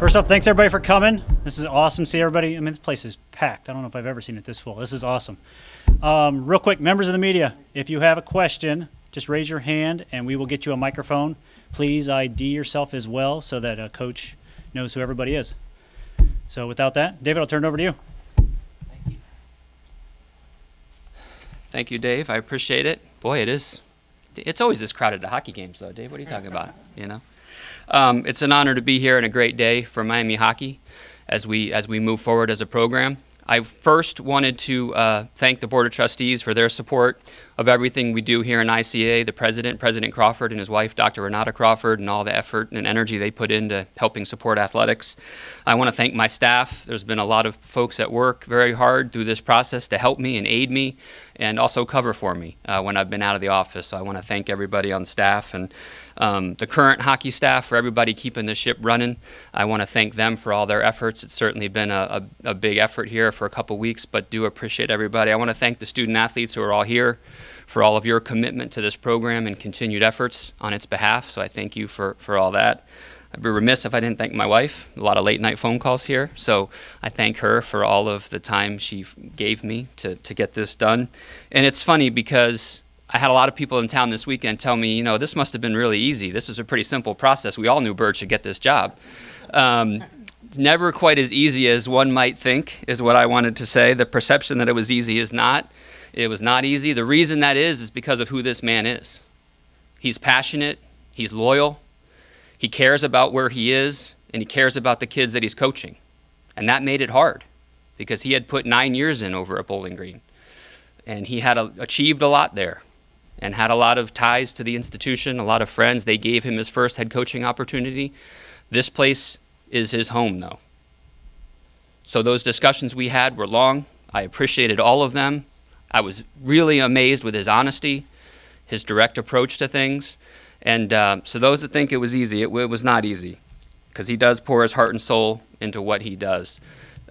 First up, thanks everybody for coming. This is awesome to see everybody. I mean, this place is packed. I don't know if I've ever seen it this full. This is awesome. Real quick, members of the media, if you have a question, just raise your hand and we will get you a microphone. Please ID yourself as well so that a coach knows who everybody is. So without that, David, I'll turn it over to you. Thank you. Thank you, Dave. I appreciate it. Boy, it is. It's always this crowded at hockey games, though, Dave. What are you talking about? You know, it's an honor to be here and a great day for Miami hockey as we move forward as a program. I first wanted to thank the Board of Trustees for their support of everything we do here in ICA, the President, President Crawford, and his wife, Dr. Renata Crawford, and all the effort and energy they put into helping support athletics. I want to thank my staff. There's been a lot of folks at work very hard through this process to help me and aid me and also cover for me when I've been out of the office. So I want to thank everybody on staff and the current hockey staff for everybody keeping the ship running. I want to thank them for all their efforts. It's certainly been a big effort here for a couple weeks, but do appreciate everybody. I want to thank the student athletes who are all here for all of your commitment to this program and continued efforts on its behalf. So I thank you for all that. I'd be remiss if I didn't thank my wife. A lot of late night phone calls here. So I thank her for all of the time she gave me to get this done. And it's funny because I had a lot of people in town this weekend tell me, you know, this must have been really easy. This was a pretty simple process. We all knew Bird should get this job. It's never quite as easy as one might think, is what I wanted to say. The perception that it was easy is not. It was not easy. The reason that is because of who this man is. He's passionate. He's loyal. He cares about where he is, and he cares about the kids that he's coaching. And that made it hard because he had put 9 years in over at Bowling Green. And he had achieved a lot there and had a lot of ties to the institution, a lot of friends. They gave him his first head coaching opportunity. This place is his home, though. So those discussions we had were long. I appreciated all of them. I was really amazed with his honesty, his direct approach to things. And so those that think it was easy, it was not easy because he does pour his heart and soul into what he does.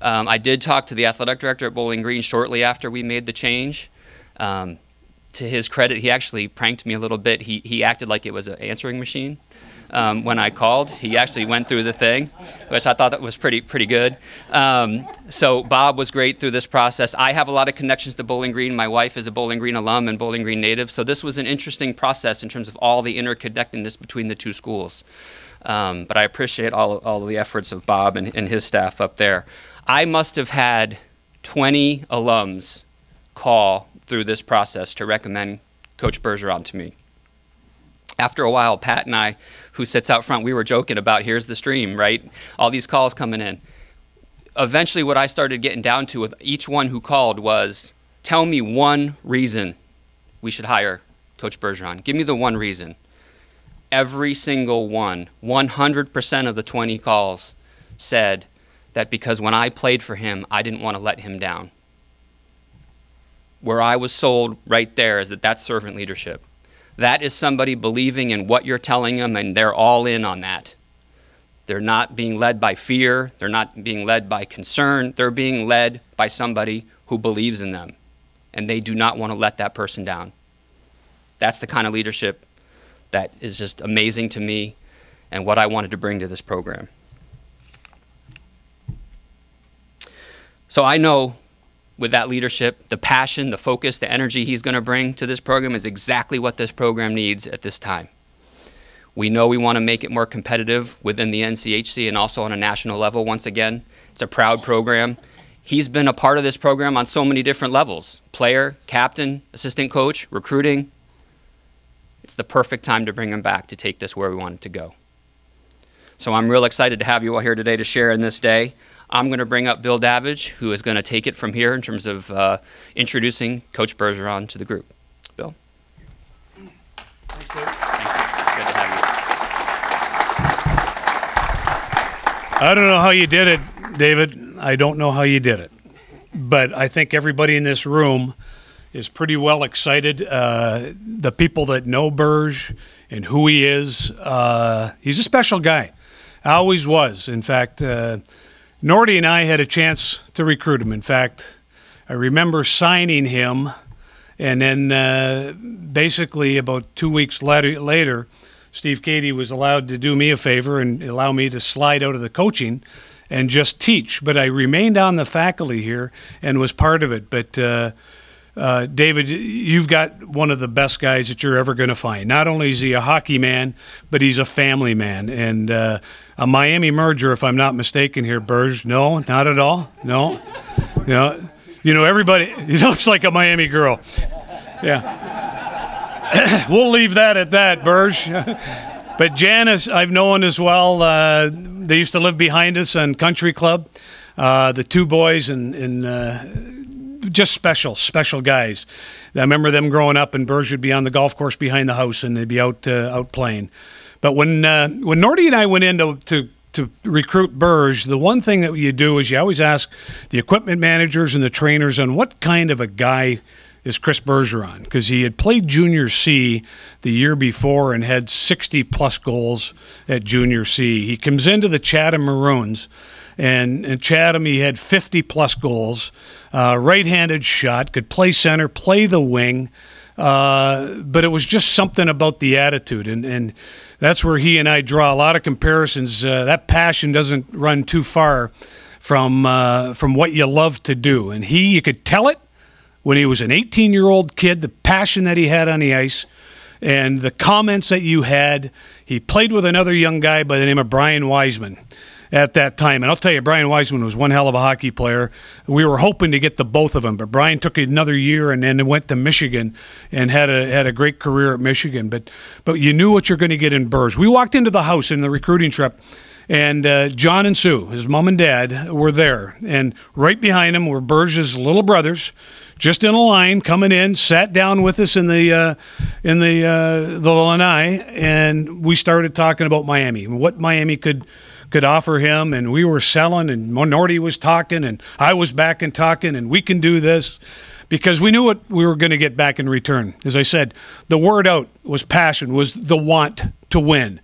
I did talk to the athletic director at Bowling Green shortly after we made the change. To his credit, he actually pranked me a little bit. He acted like it was an answering machine. When I called, he actually went through the thing, which I thought that was pretty good. So Bob was great through this process. I have a lot of connections to Bowling Green. My wife is a Bowling Green alum and Bowling Green native, so this was an interesting process in terms of all the interconnectedness between the two schools. But I appreciate all of the efforts of Bob and his staff up there. I must have had 20 alums call through this process to recommend Coach Bergeron to me. After a while, Pat and I, who sits out front, we were joking about, here's the stream, right? All these calls coming in. Eventually, what I started getting down to with each one who called was, tell me one reason we should hire Coach Bergeron. Give me the one reason. Every single one, 100% of the 20 calls said that because when I played for him, I didn't want to let him down. Where I was sold right there is that that's servant leadership. That is somebody believing in what you're telling them, and they're all in on that. They're not being led by fear. They're not being led by concern. They're being led by somebody who believes in them, and they do not want to let that person down. That's the kind of leadership that is just amazing to me and what I wanted to bring to this program. So I know with that leadership, the passion, the focus, the energy he's going to bring to this program is exactly what this program needs at this time. We know we want to make it more competitive within the NCHC and also on a national level once again. It's a proud program. He's been a part of this program on so many different levels. Player, captain, assistant coach, recruiting. It's the perfect time to bring him back to take this where we want it to go. So I'm real excited to have you all here today to share in this day. I'm going to bring up Bill Davidge, who is going to take it from here in terms of introducing Coach Bergeron to the group. Bill? Thanks, Dave. Thank you. Good to have you. I don't know how you did it, David. I don't know how you did it. But I think everybody in this room is pretty well excited. The people that know Berge and who he is, he's a special guy. Always was. In fact, Nordy and I had a chance to recruit him. In fact, I remember signing him, and then basically about 2 weeks later, Steve Cady was allowed to do me a favor and allow me to slide out of the coaching and just teach. But I remained on the faculty here and was part of it. But David, you've got one of the best guys that you're ever going to find. Not only is he a hockey man, but he's a family man. And a Miami merger, if I'm not mistaken here, Berge. No, not at all. No. No. You know, everybody, he looks like a Miami girl. Yeah. We'll leave that at that, Berge. But Janice, I've known as well. They used to live behind us on Country Club. The two boys and just special guys. I remember them growing up, and Berge would be on the golf course behind the house, and they'd be out playing. But when Nordy and I went in to recruit Berge, the one thing that you do is you always ask the equipment managers and the trainers on what kind of a guy is Chris Bergeron, because he had played Junior C the year before and had 60-plus goals at Junior C. He comes into the Chatham Maroons, and in Chatham he had 50-plus goals, right-handed shot, could play center, play the wing, but it was just something about the attitude, and that's where he and I draw a lot of comparisons. That passion doesn't run too far from what you love to do, and you could tell it when he was an 18-year-old kid, the passion that he had on the ice and the comments that you had. He played with another young guy by the name of Brian Wiseman at that time. And I'll tell you, Brian Wiseman was one hell of a hockey player. We were hoping to get the both of them, but Brian took another year and then went to Michigan and had a great career at Michigan. But you knew what you're going to get in Berge. We walked into the house in the recruiting trip, and John and Sue, his mom and dad, were there. And right behind him were Berge's little brothers, just in a line, coming in, sat down with us in the lanai, and we started talking about Miami and what Miami could offer him, and we were selling, and Nordy was talking, and I was back and talking, and we can do this, because we knew what we were going to get back in return. As I said, the word out was passion, was the want to win.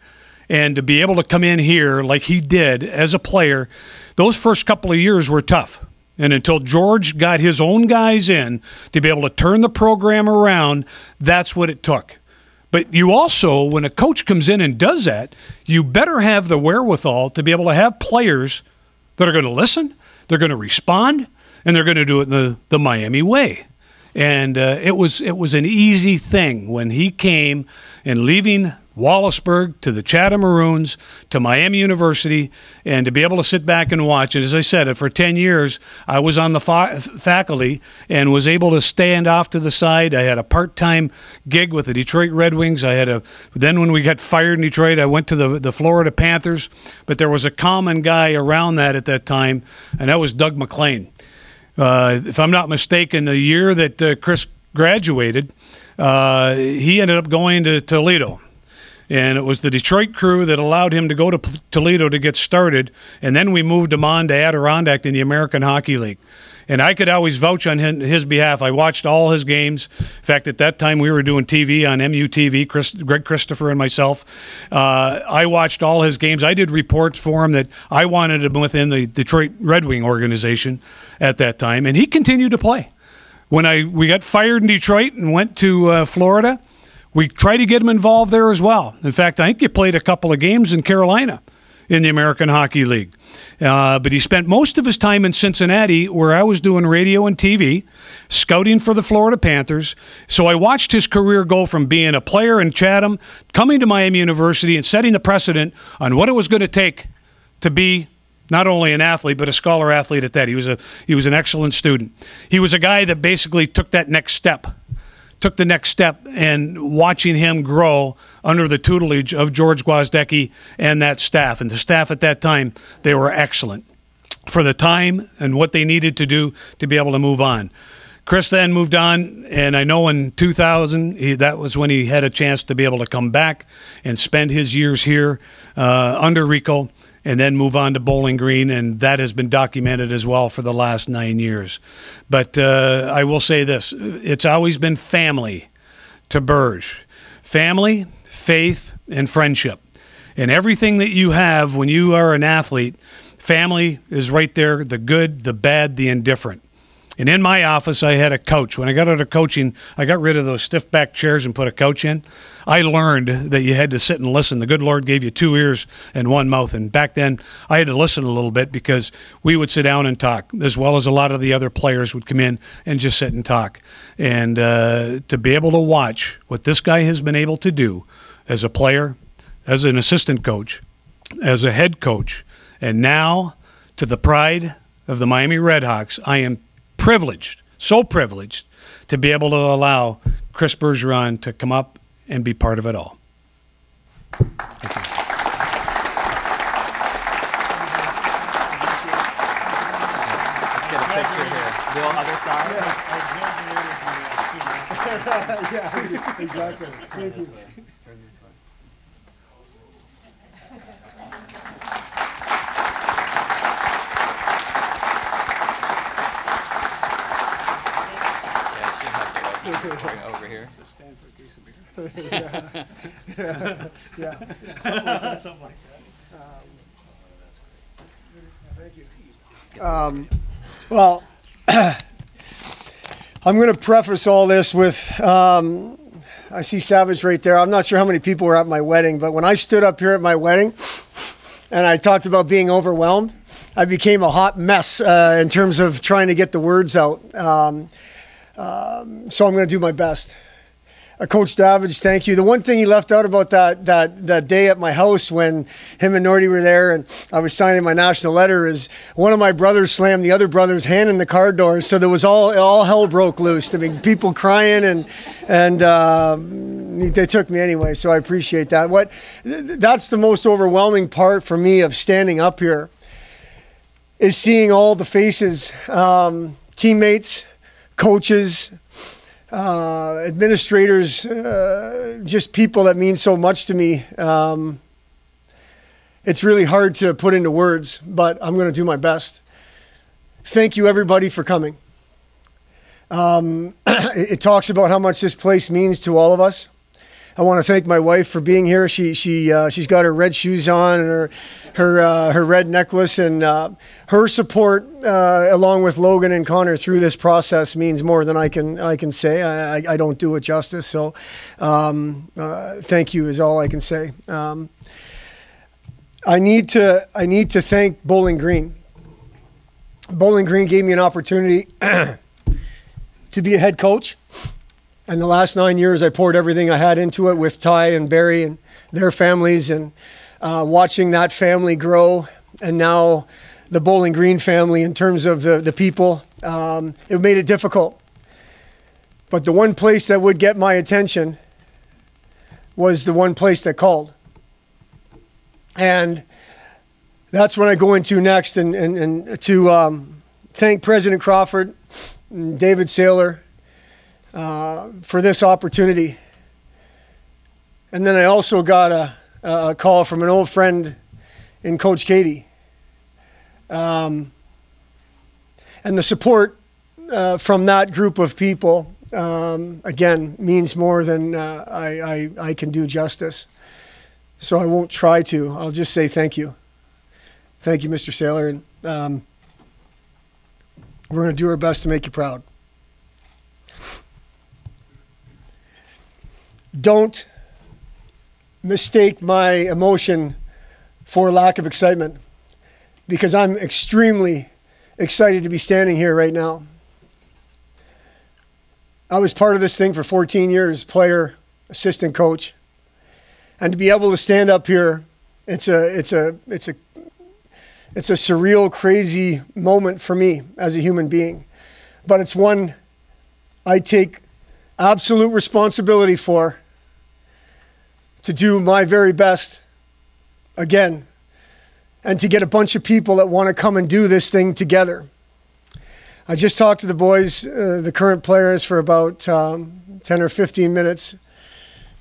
And to be able to come in here like he did as a player, those first couple of years were tough. And until George got his own guys in to be able to turn the program around, that's what it took. But you also, when a coach comes in and does that, you better have the wherewithal to be able to have players that are going to listen, they're going to respond, and they're going to do it in the Miami way. And it was an easy thing when he came and leaving Wallaceburg to the Chatham Maroons to Miami University, and to be able to sit back and watch. And as I said, for 10 years, I was on the faculty and was able to stand off to the side. I had a part-time gig with the Detroit Red Wings. Then when we got fired in Detroit, I went to the Florida Panthers. But there was a common guy around that at that time, and that was Doug McLean. If I'm not mistaken, the year that Chris graduated, he ended up going to Toledo. And it was the Detroit crew that allowed him to go to Toledo to get started, and then we moved him on to Adirondack in the American Hockey League. And I could always vouch on his behalf. I watched all his games. In fact, at that time, we were doing TV on MUTV, Greg Christopher and myself. I watched all his games. I did reports for him that I wanted him within the Detroit Red Wing organization at that time, and he continued to play. When we got fired in Detroit and went to Florida, we tried to get him involved there as well. In fact, I think he played a couple of games in Carolina in the American Hockey League. But he spent most of his time in Cincinnati, where I was doing radio and TV, scouting for the Florida Panthers. So I watched his career go from being a player in Chatham, coming to Miami University, and setting the precedent on what it was going to take to be not only an athlete, but a scholar athlete at that. He was an excellent student. He was a guy that basically took the next step, and watching him grow under the tutelage of George Gwozdecki and that staff. And the staff at that time, they were excellent for the time and what they needed to do to be able to move on. Chris then moved on, and I know in 2000, that was when he had a chance to be able to come back and spend his years here under Rico, and then move on to Bowling Green, and that has been documented as well for the last 9 years. But I will say this, it's always been family to Berge. Family, faith, and friendship. And everything that you have when you are an athlete, family is right there, the good, the bad, the indifferent. And in my office, I had a couch. When I got out of coaching, I got rid of those stiff back chairs and put a couch in. I learned that you had to sit and listen. The good Lord gave you 2 ears and 1 mouth. And back then, I had to listen a little bit because we would sit down and talk, as well as a lot of the other players would come in and just sit and talk. And to be able to watch what this guy has been able to do as a player, as an assistant coach, as a head coach, and now to the pride of the Miami Redhawks, I am privileged, so privileged, to be able to allow Chris Bergeron to come up and be part of it all. Thank you. Let's get a picture here. Bill, other side. Yeah, exactly. Thank you. Over here. Stand for a case of beer. Yeah. Something like that. Thank you. Well, I'm going to preface all this with, I see Savage right there. I'm not sure how many people were at my wedding, but when I stood up here at my wedding and I talked about being overwhelmed, I became a hot mess in terms of trying to get the words out. So I'm going to do my best. Coach Davidge, thank you. The one thing he left out about that day at my house when him and Nordy were there and I was signing my national letter is one of my brothers slammed the other brother's hand in the car door. So there was all hell broke loose. I mean, people crying and they took me anyway. So I appreciate that. That's the most overwhelming part for me of standing up here is seeing all the faces, teammates, coaches, administrators, just people that mean so much to me. It's really hard to put into words, but I'm going to do my best. Thank you, everybody, for coming. It talks about how much this place means to all of us. I want to thank my wife for being here. She's got her red shoes on and her red necklace, and her support along with Logan and Connor through this process means more than I can say. I don't do it justice. So thank you is all I can say. I need to thank Bowling Green. Bowling Green gave me an opportunity to be a head coach. And the last 9 years, I poured everything I had into it with Ty and Barry and their families, and watching that family grow. And now the Bowling Green family, in terms of the people, it made it difficult. But the one place that would get my attention was the one place that called. And that's when I go into next and to thank President Crawford and David Saylor for this opportunity. And then I also got a call from an old friend in Coach Katie. And the support from that group of people, again, means more than I can do justice. So I won't try to. I'll just say thank you. Thank you, Mr. Saylor. And we're going to do our best to make you proud. Don't mistake my emotion for lack of excitement, because I'm extremely excited to be standing here right now. I was part of this thing for 14 years, player, assistant coach, and to be able to stand up here, it's a surreal, crazy moment for me as a human being, but it's one I take absolute responsibility for, to do my very best again, and to get a bunch of people that want to come and do this thing together. I just talked to the boys, the current players, for about 10 or 15 minutes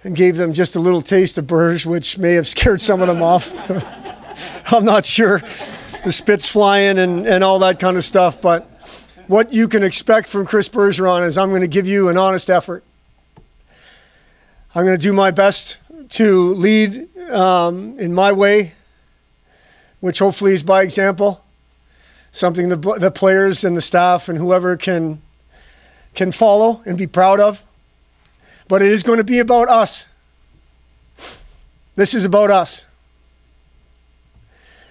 and gave them just a little taste of Berge, which may have scared some of them off. I'm not sure. The spit's flying and all that kind of stuff, but what you can expect from Chris Bergeron is I'm going to give you an honest effort. I'm going to do my best to lead in my way, which hopefully is by example, something the players and the staff and whoever can follow and be proud of. But it is going to be about us. This is about us.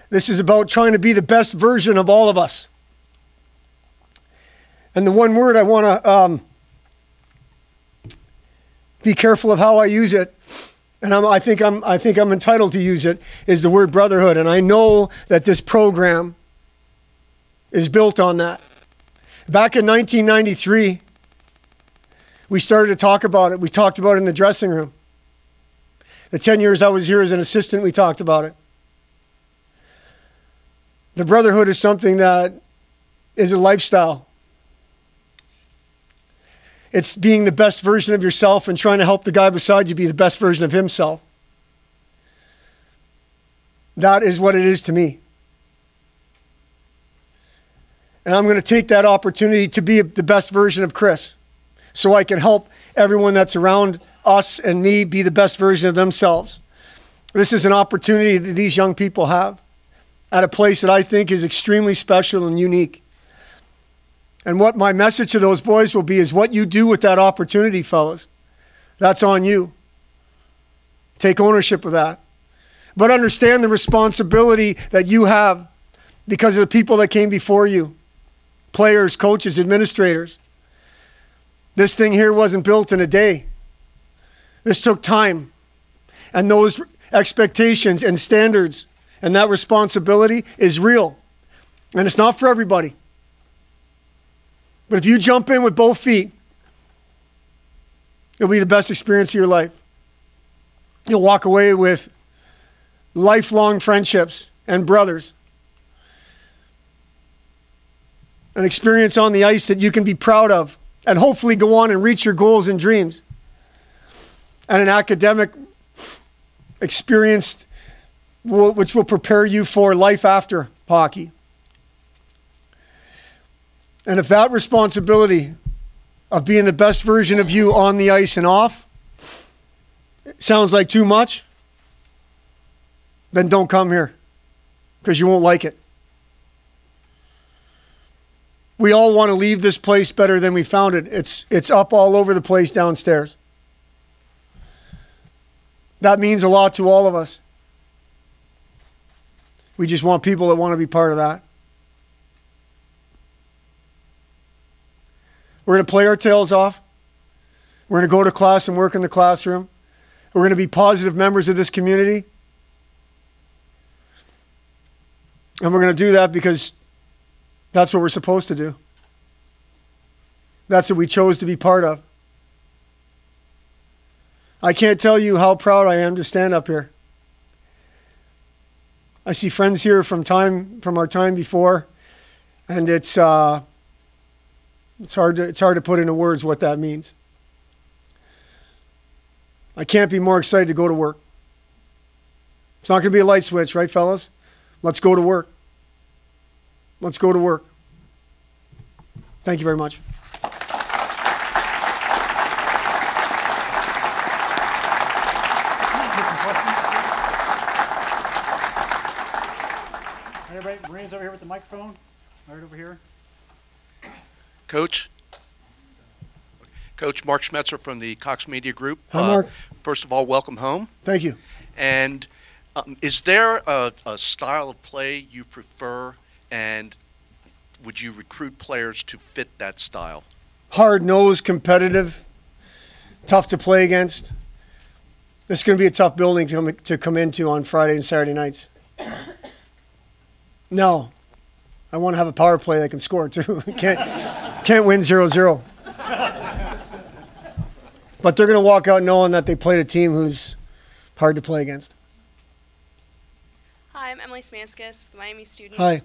This is about trying to be the best version of all of us. And the one word I want to be careful of how I use it, and I think I'm entitled to use it, is the word brotherhood. And I know that this program is built on that. Back in 1993, we started to talk about it. We talked about it in the dressing room. The 10 years I was here as an assistant, we talked about it. The brotherhood is something that is a lifestyle. It's being the best version of yourself and trying to help the guy beside you be the best version of himself. That is what it is to me. And I'm going to take that opportunity to be the best version of Chris, so I can help everyone that's around us and me be the best version of themselves. This is an opportunity that these young people have at a place that I think is extremely special and unique. And what my message to those boys will be is what you do with that opportunity, fellas. That's on you. Take ownership of that. But understand the responsibility that you have because of the people that came before you. Players, coaches, administrators. This thing here wasn't built in a day. This took time. And those expectations and standards and that responsibility is real. And it's not for everybody. But if you jump in with both feet, it'll be the best experience of your life. You'll walk away with lifelong friendships and brothers. An experience on the ice that you can be proud of and hopefully go on and reach your goals and dreams. And an academic experience which will prepare you for life after hockey. And if that responsibility of being the best version of you on the ice and off sounds like too much, then don't come here because you won't like it. We all want to leave this place better than we found it. It's up all over the place downstairs. That means a lot to all of us. We just want people that want to be part of that. We're going to play our tails off. We're going to go to class and work in the classroom. We're going to be positive members of this community. And we're going to do that because that's what we're supposed to do. That's what we chose to be part of. I can't tell you how proud I am to stand up here. I see friends here from our time before, and it's hard to put into words what that means. I can't be more excited to go to work. It's not going to be a light switch, right, fellas? Let's go to work. Let's go to work. Thank you very much. Everybody, Marine's over here with the microphone. Right over here. Coach Mark Schmetzer from the Cox Media Group. Hi, Mark. First of all, welcome home. Thank you. And is there a style of play you prefer, and would you recruit players to fit that style? Hard-nosed, competitive, tough to play against. This is going to be a tough building to come into on Friday and Saturday nights. No. I want to have a power play that can score, too. Can't win 0-0. But they're going to walk out knowing that they played a team who's hard to play against. Hi, I'm Emily Smanskis, the Miami student. Hi.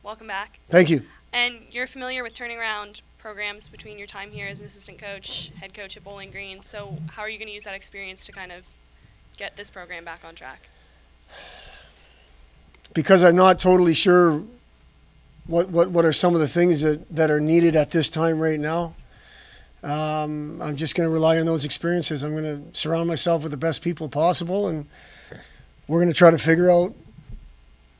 Welcome back. Thank you. And you're familiar with turning around programs between your time here as an assistant coach, head coach at Bowling Green. So how are you going to use that experience to kind of get this program back on track? Because I'm not totally sure what are some of the things that are needed at this time right now. I'm just going to rely on those experiences. I'm going to surround myself with the best people possible, and we're going to try to figure out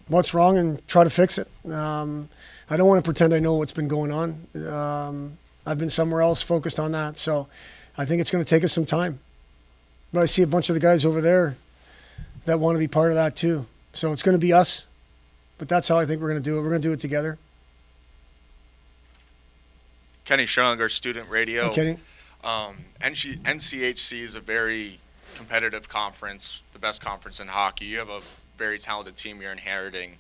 what's wrong and try to fix it. I don't want to pretend I know what's been going on. I've been somewhere else focused on that. So I think it's going to take us some time. But I see a bunch of the guys over there that want to be part of that too. So it's going to be us. But that's how I think we're going to do it. We're going to do it together. Kenny Schillinger, Student Radio. Hey, Kenny. NCHC is a very competitive conference, the best conference in hockey. You have a very talented team you're inheriting.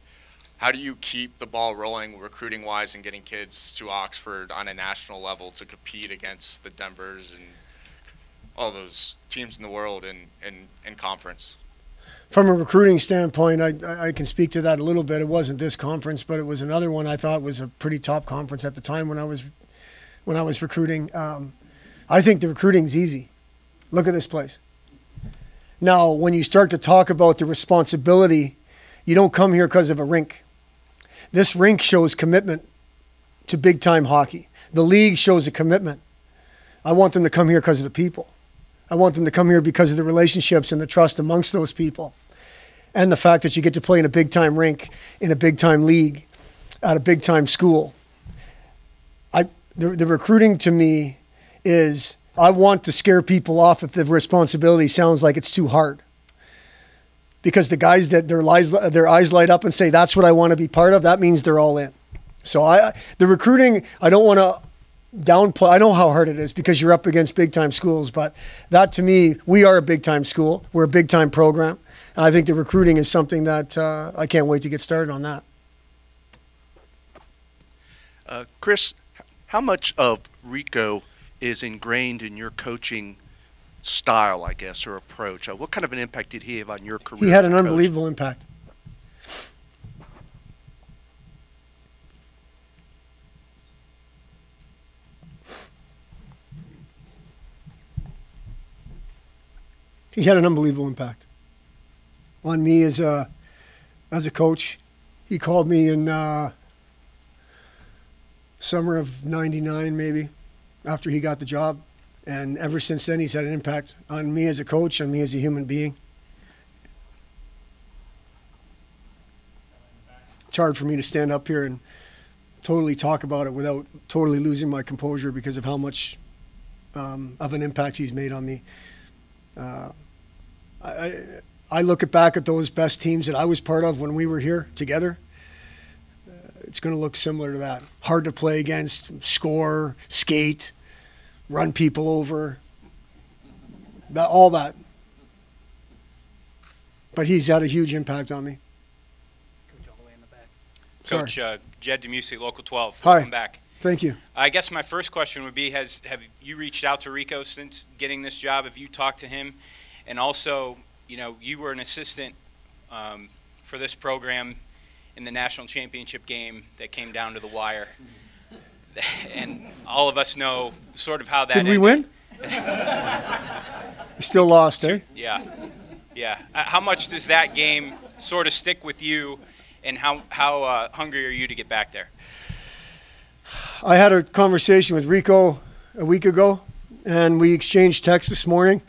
How do you keep the ball rolling recruiting-wise and getting kids to Oxford on a national level to compete against the Denvers and all those teams in the world in conference? From a recruiting standpoint, I can speak to that a little bit. It wasn't this conference, but it was another one I thought was a pretty top conference at the time when I was recruiting. I think the recruiting's easy. Look at this place. Now, when you start to talk about the responsibility, you don't come here because of a rink. This rink shows commitment to big-time hockey. The league shows a commitment. I want them to come here because of the people. I want them to come here because of the relationships and the trust amongst those people. And the fact that you get to play in a big-time rink, in a big-time league, at a big-time school. The recruiting to me is, I want to scare people off if the responsibility sounds like it's too hard. Because the guys that their eyes light up and say, that's what I want to be part of, that means they're all in. So the recruiting, I don't want to downplay. I know how hard it is because you're up against big-time schools, but that to me, we are a big-time school. We're a big-time program. And I think the recruiting is something that I can't wait to get started on that. Chris, how much of Rico is ingrained in your coaching style, I guess, or approach? What kind of an impact did he have on your career? He had as an a coach? unbelievable impact. He had an unbelievable impact on me as a coach. He called me in summer of '99, maybe, after he got the job. And ever since then, he's had an impact on me as a coach, on me as a human being. It's hard for me to stand up here and totally talk about it without totally losing my composure because of how much of an impact he's made on me. I look back at those best teams that I was part of when we were here together. It's going to look similar to that. Hard to play against, score, skate, run people over, all that. But he's had a huge impact on me. Coach, all the way in the back. Coach, Jed DeMusi, Local 12. Hi. Welcome back. Thank you. I guess my first question would be, have you reached out to Rico since getting this job? Have you talked to him? And also, you were an assistant for this program in the national championship game that came down to the wire. And all of us know sort of how that ended. Did we win? We still lost, eh? Yeah. How much does that game sort of stick with you, and how hungry are you to get back there? I had a conversation with Rico a week ago, and we exchanged texts this morning.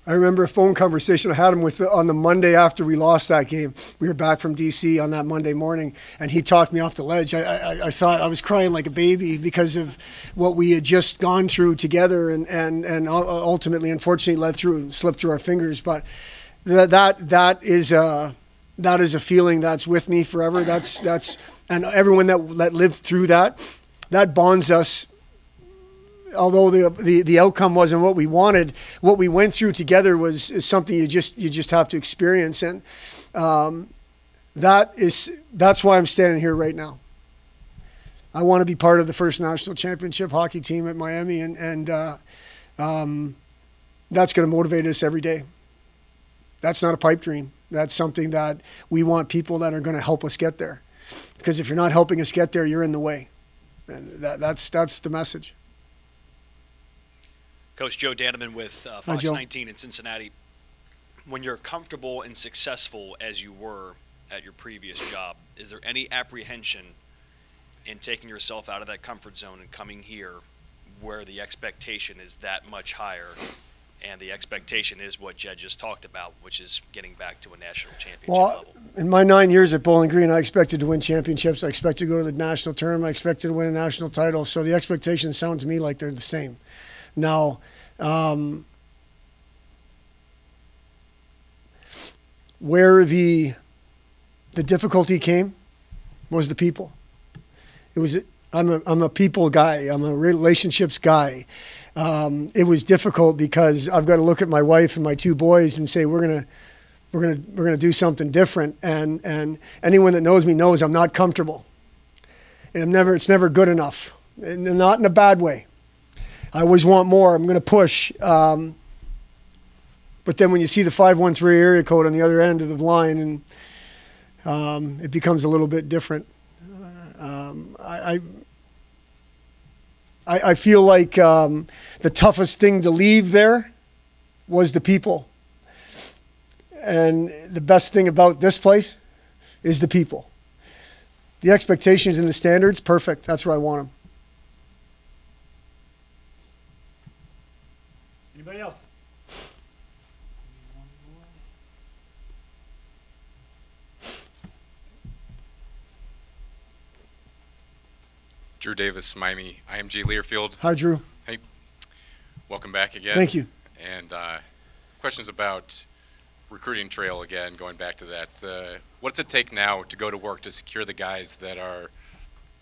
I remember a phone conversation I had him with on the Monday after we lost that game. We were back from D.C. on that Monday morning, and he talked me off the ledge. I thought I was crying like a baby because of what we had just gone through together, and ultimately, unfortunately, slipped through our fingers. But that is a feeling that's with me forever. That's and everyone that lived through that bonds us. Although the outcome wasn't what we wanted, what we went through together is something you just have to experience, and that's why I'm standing here right now. I want to be part of the first national championship hockey team at Miami, and that's going to motivate us every day. That's not a pipe dream. That's something that we want people that are going to help us get there, because if you're not helping us get there, you're in the way, and that's the message. Coach Joe Daneman with Fox 19 in Cincinnati. When you're comfortable and successful as you were at your previous job, is there any apprehension in taking yourself out of that comfort zone and coming here where the expectation is that much higher, and the expectation is what Jed just talked about, which is getting back to a national championship level? In my 9 years at Bowling Green, I expected to win championships. I expected to go to the national tournament. I expected to win a national title. So the expectations sound to me like they're the same. Now, where the difficulty came was the people. I'm a people guy. I'm a relationships guy. It was difficult because I've got to look at my wife and my 2 boys and say we're gonna do something different. And anyone that knows me knows I'm not comfortable. And it's never good enough, and not in a bad way. I always want more. I'm gonna push. But then when you see the 513 area code on the other end of the line, and it becomes a little bit different. I feel like the toughest thing to leave there was the people. And the best thing about this place is the people. The expectations and the standards, perfect. That's where I want them. Anybody else? Drew Davis, Miami, IMG Learfield. Hi, Drew. Hey, welcome back again. Thank you. And questions about recruiting trail again, going back to that. What's it take now to go to work to secure the guys that are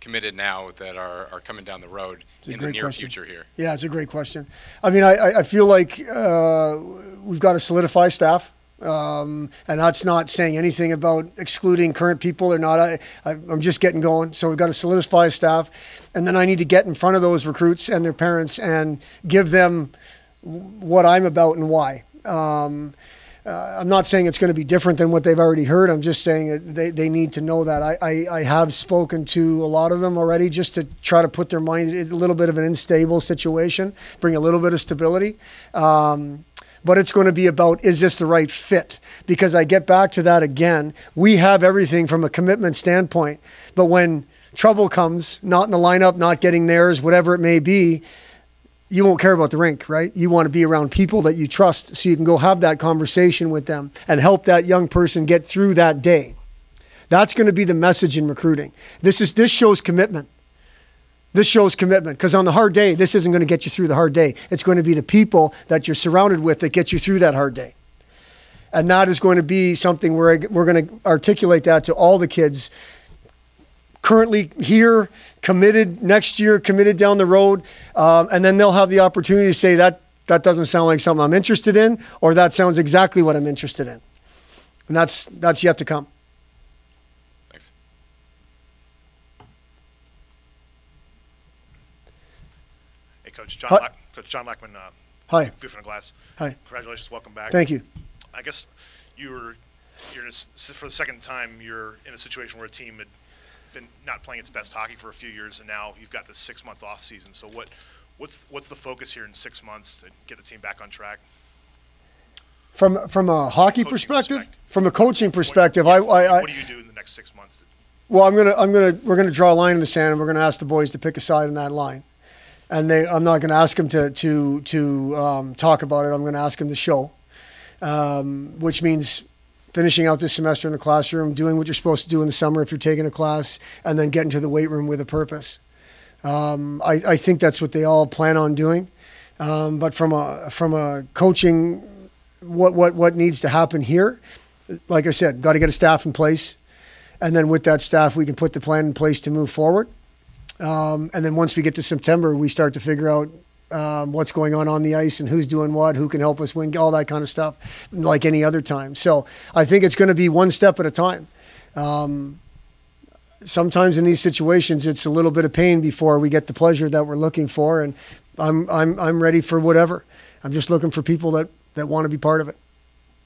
committed now, that are coming down the road in the near future here? Yeah, it's a great question. I mean, I feel like we've got to solidify staff. And that's not saying anything about excluding current people or not. I'm just getting going. So we've got to solidify staff. And then I need to get in front of those recruits and their parents and give them what I'm about and why. I'm not saying it's going to be different than what they've already heard. I'm just saying they need to know that. I have spoken to a lot of them already just to try to put their mind in a little bit of an unstable situation, bring a little bit of stability. But it's going to be about, is this the right fit? Because I get back to that again. We have everything from a commitment standpoint. But when trouble comes, not in the lineup, not getting theirs, whatever it may be, you won't care about the rink, right? You want to be around people that you trust so you can go have that conversation with them and help that young person get through that day. That's going to be the message in recruiting. This shows commitment. This shows commitment, because on the hard day, this isn't going to get you through the hard day. It's going to be the people that you're surrounded with that get you through that hard day. And that is going to be something where we're going to articulate that to all the kids currently here, committed next year, committed down the road. And then they'll have the opportunity to say that doesn't sound like something I'm interested in, or that sounds exactly what I'm interested in. And that's yet to come. Coach John Lackman, hi. View from the Glass. Hi. Congratulations, welcome back. Thank you. I guess you're for the second time you're in a situation where a team had been not playing its best hockey for a few years, and now you've got this 6-month off season. So what's the focus here in 6 months to get the team back on track? From a hockey perspective, from a coaching perspective, what do you do in the next 6 months? Well, we're gonna draw a line in the sand, and we're gonna ask the boys to pick a side in that line. And I'm not going to ask them to talk about it. I'm going to ask them to show, which means finishing out this semester in the classroom, doing what you're supposed to do in the summer if you're taking a class, and then getting to the weight room with a purpose. I think that's what they all plan on doing. But from a coaching, what needs to happen here, like I said, got to get a staff in place, and then with that staff, we can put the plan in place to move forward. And then once we get to September, we start to figure out what's going on the ice and who's doing what, who can help us win, all that kind of stuff, like any other time. So I think it's going to be one step at a time. Sometimes in these situations, it's a little bit of pain before we get the pleasure that we're looking for, and I'm ready for whatever. I'm just looking for people that want to be part of it.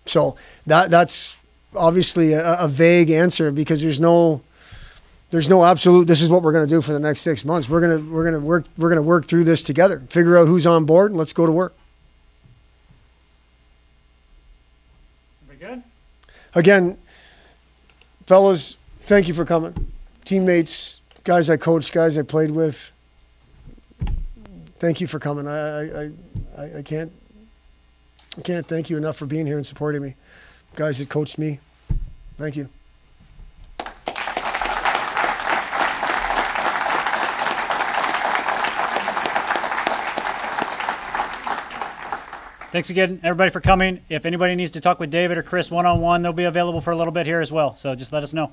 So that's obviously a vague answer, because there's no absolute, this is what we're going to do for the next 6 months. We're going to work through this together, figure out who's on board, and let's go to work. We good? Again, fellas, thank you for coming. Teammates, guys I coached, guys I played with, thank you for coming. I can't thank you enough for being here and supporting me. Guys that coached me, thank you. Thanks again, everybody, for coming. If anybody needs to talk with David or Chris one-on-one, they'll be available for a little bit here as well. So just let us know.